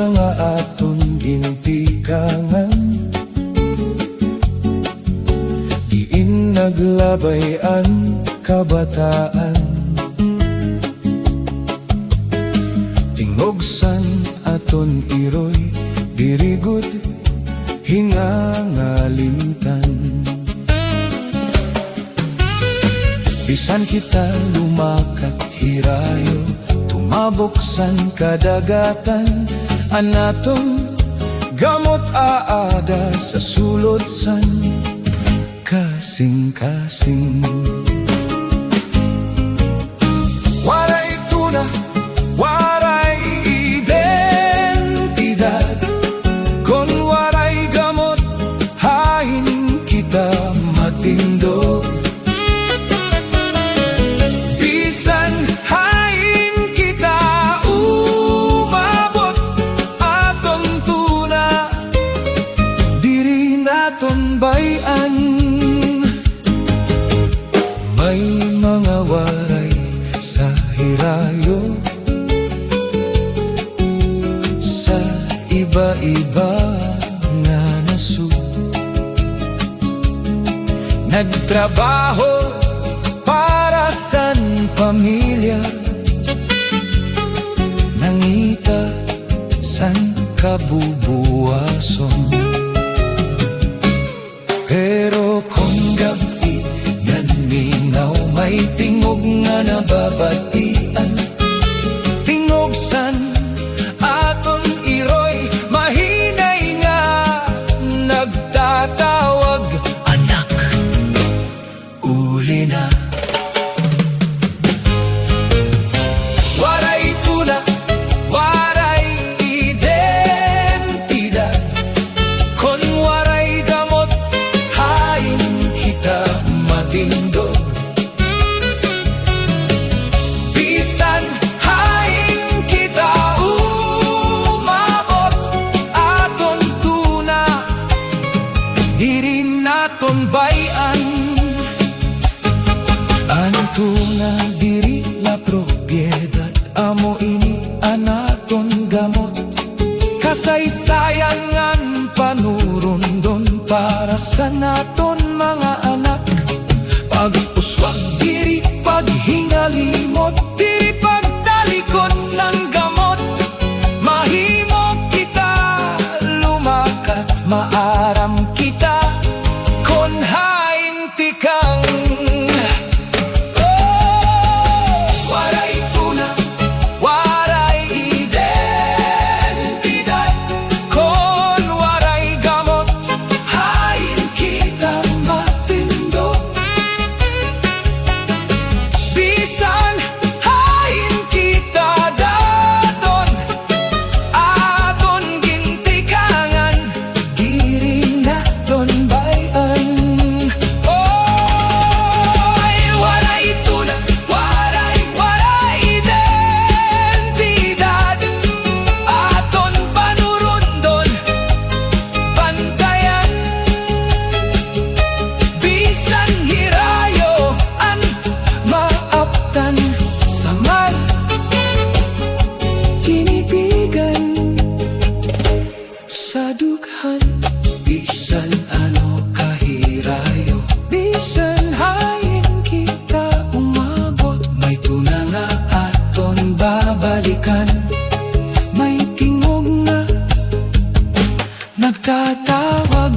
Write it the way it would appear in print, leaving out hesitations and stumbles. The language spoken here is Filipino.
Nga aton gintikangan, diin naglabayan kabataan. Tingogsan aton iroy, dirigod hingangalimtan. Bisan kita lumakat hirayo, tumaboksan kadagatan, anaton gamot aada sa sulodsan kasing-kasing. Waray tuna, waray identidad, kon waray gamot hain kita matindog. Bayan, may mga waray sa hirayo, sa iba-iba nga nasu. Nagtrabaho para san pamilya, nangita san kabubuason. Pero kung gabi naminaw, may tingog nga nababatian. Tingogsan aton iroy, mahinay nga nagtatawag, anak, uli na. Waray tuna, waray identidad, kon waray gamot kita matindog. Bisan hain kita umabot, aton tuna, diri naton bayan. Ang tuna diri la propiedad, amo ini anaton gamot. Kasaysayangan panurundon para sa naton mga anak. Pag-uswag diri paghingalimot, diri pagtalikod sang gamot. Mahimo kita lumakat, maaram kita kon hain tikang. Waray tuna, waray identidad, kon waray gamot hain kita matindog. Bisan hain kita daton, aton gintikangan, diri naton bayan. Oy, waray tuna, waray identidad, aton panurundon, pantayan. Bisan hirayo an maaptan, samar tinibigan sa dughan. Bisan ano kahirayo, bisan hain kita umabot, may tuna nga aton babalikan. May tingog nga nagtatawag,